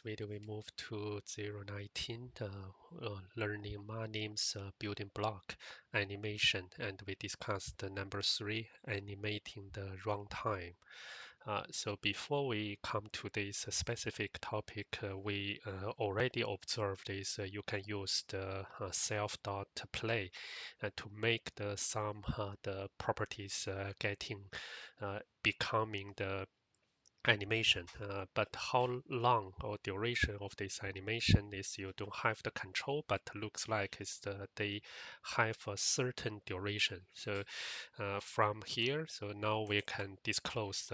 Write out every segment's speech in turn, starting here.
this video, we move to 019, learning Manim's building block animation, and we discussed the number 3, animating the runtime. So before we come to this specific topic, we already observed this. You can use the self.play to make the the properties becoming the animation, but how long or duration of this animation is you don't have the control, but looks like they have a certain duration. So from here, so now we can disclose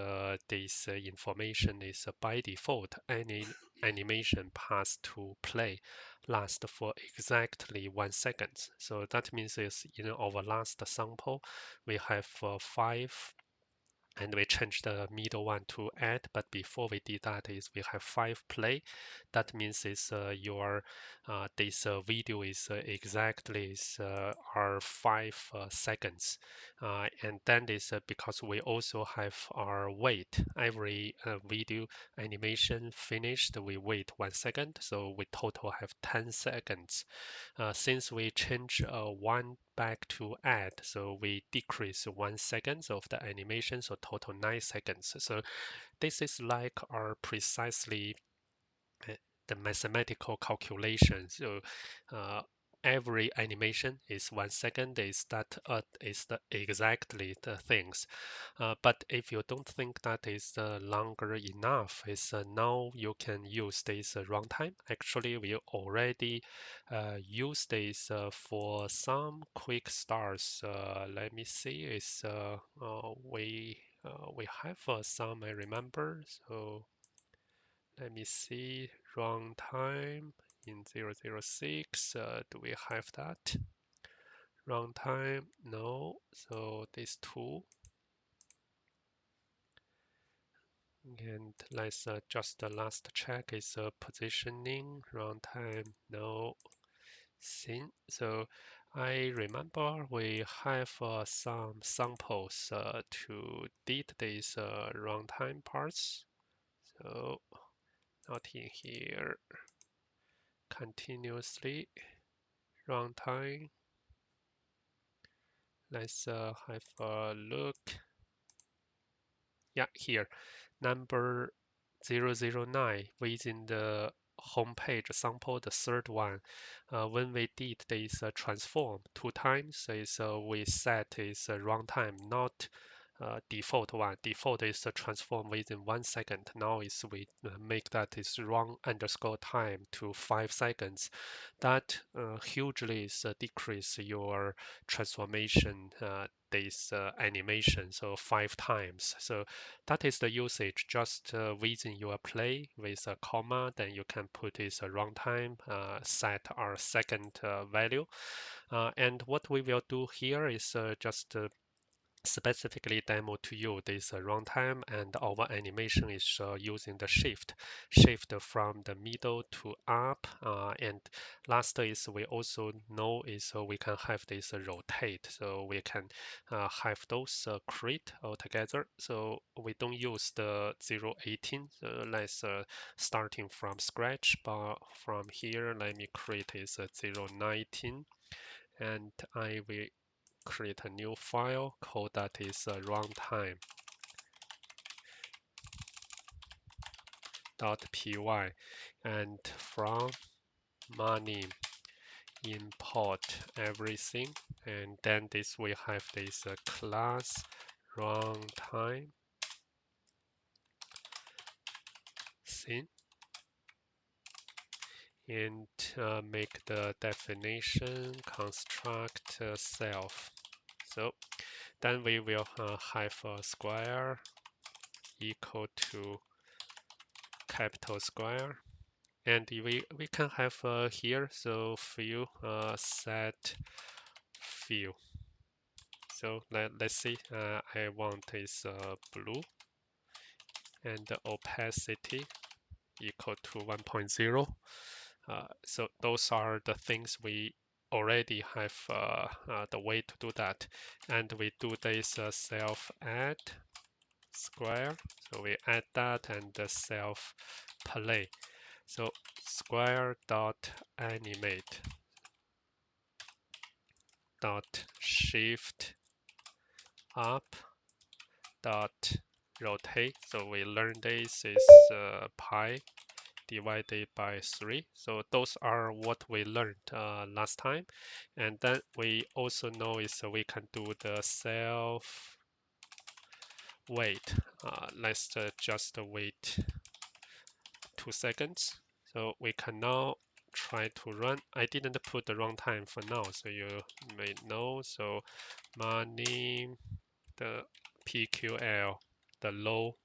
this information is by default any animation pass to play last for exactly 1 second. So that means is in our last sample we have 5 and we change the middle one to add, but before we did that is we have 5 play. That means is your this video is exactly are 5 seconds, and then is because we also have our wait. Every video animation finished, we wait 1 second, so we total have 10 seconds. Since we change one back to add, so we decrease 1 second of the animation, so total 9 seconds. So this is like our precisely the mathematical calculation. So uh, every animation is 1 second. Is the exactly the things. But if you don't think that is longer enough, is now you can use this runtime. Actually, we already use this for some quick starts. Let me see. We have some I remember. So let me see. Runtime in 006. Do we have that? Runtime? No. So this two. And let's just the last check is positioning, runtime, no, scene. So I remember we have some samples to did these runtime parts. So not in here. Continuously runtime. Let's have a look. Yeah, here number 009 within the homepage sample, the third one. When we did this transform 2 times, is we set is runtime, not default one. Default is transform within 1 second. Now is we make that is run underscore time to 5 seconds. That hugely is decrease your transformation this animation, so 5 times. So that is the usage just within your play with a comma. Then you can put this runtime, set our second value. And what we will do here is just specifically demo to you this runtime, and our animation is using the shift from the middle to up, and last is we also know is we can have this rotate, so we can have those create altogether. So we don't use the 018. Let's starting from scratch, but from here let me create is 019, and I will create a new file called that is runtime.py, and from Manim import everything, and then this we have this class runtime scene, and make the definition construct self. So then we will have a square equal to capital square, and we can have here, so fill set fill. So let's see, I want is blue, and the opacity equal to 1.0. So those are the things we already have the way to do that, and we do this self add square, so we add that and self play. So square dot animate dot shift up dot rotate. So we learned this is pi divided by 3. So those are what we learned last time. And then we also know is we can do the self wait. Let's just wait 2 seconds. So we can now try to run. I didn't put the runtime for now, so you may know. So Manim, the PQL, the low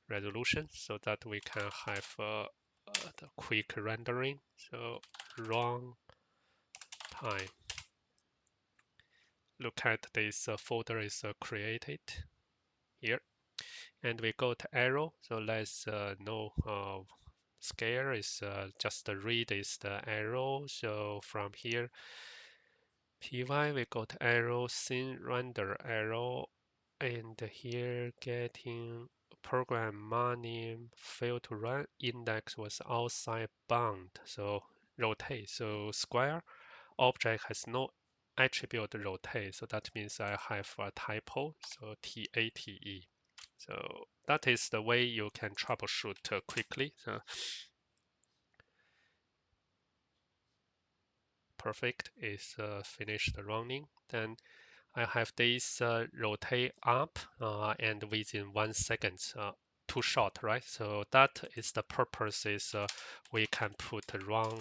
resolution, so that we can have the quick rendering. So run time. Look at this folder is created here, and we go to arrow. So let's know scale is just read is the arrow. So from here, py we go to arrow, scene render arrow, and here getting program Manim failed to run, index was outside bound, so rotate. So square object has no attribute rotate, so that means I have a typo, so TATE. So that is the way you can troubleshoot quickly. So perfect is finished running. Then I have this rotate up and within 1 second. Too short, right? So that is the purpose is we can put run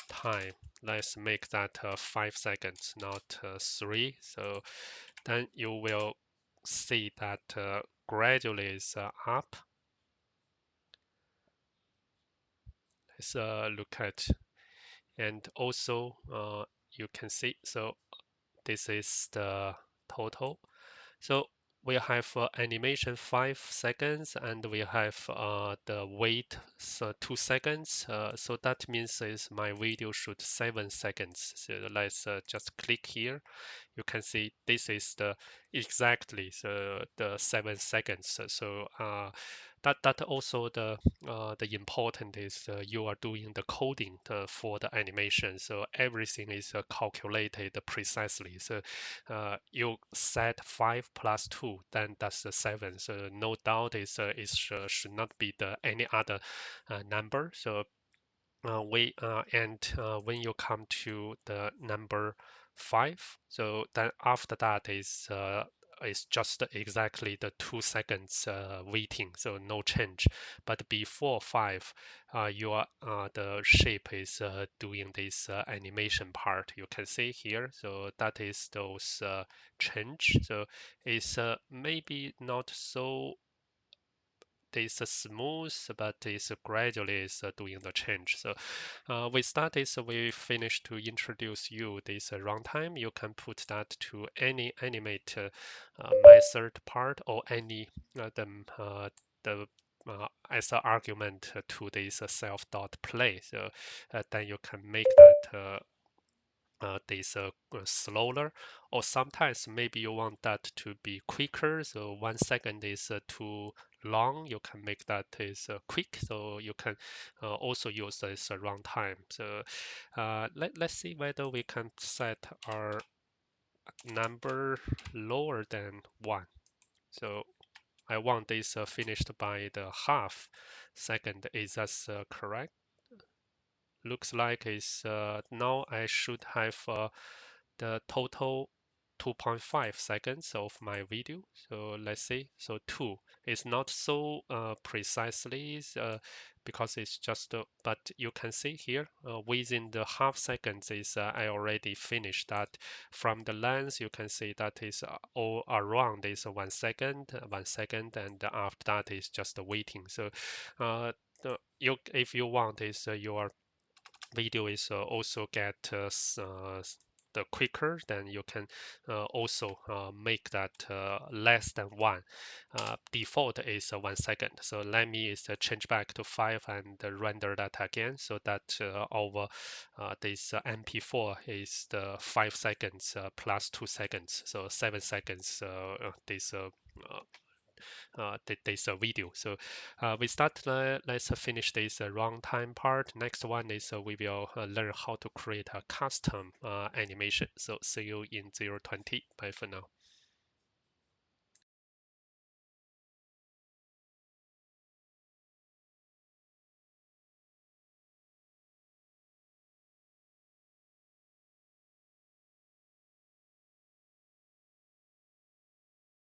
time. Let's make that 5 seconds, not 3. So then you will see that gradually is up. Let's look at, and also you can see, so this is the total. So we have animation 5 seconds and we have the wait 2 seconds. So that means is my video should 7 seconds. So let's just click here. You can see this is the exactly the 7 seconds. So that also the important is you are doing the coding for the animation. So everything is calculated precisely. So you set 5 plus 2, then that's the 7. So no doubt is should not be the any other number. So when you come to the number 5, so then after that is just exactly the 2 seconds waiting, so no change. But before 5, the shape is doing this animation part. You can see here. So that is those change. So it's maybe not so this smooth, but it's gradually is doing the change. So with that is we finished to introduce you this runtime. You can put that to any animate method part or any the as an argument to this self.play. So then you can make that this slower, or sometimes maybe you want that to be quicker. So 1 second is too long. You can make that is quick. So you can also use this runtime. So let's see whether we can set our number lower than 1. So I want this finished by the half second. Is that correct? Looks like it's now I should have the total 2.5 seconds of my video. So let's see. So 2 is not so precisely because it's just, but you can see here within the half seconds is I already finished that. From the lens, you can see that is all around is 1 second, 1 second, and after that is just waiting. So if you want is your video is also get the quicker, then you can also make that less than 1. Default is 1 second. So let me is change back to 5 and render that again, so that our this MP4 is the 5 seconds plus 2 seconds, so 7 seconds. This this video. So with that, let's finish this runtime part. Next one is we will learn how to create a custom animation. So see you in 020. Bye for now.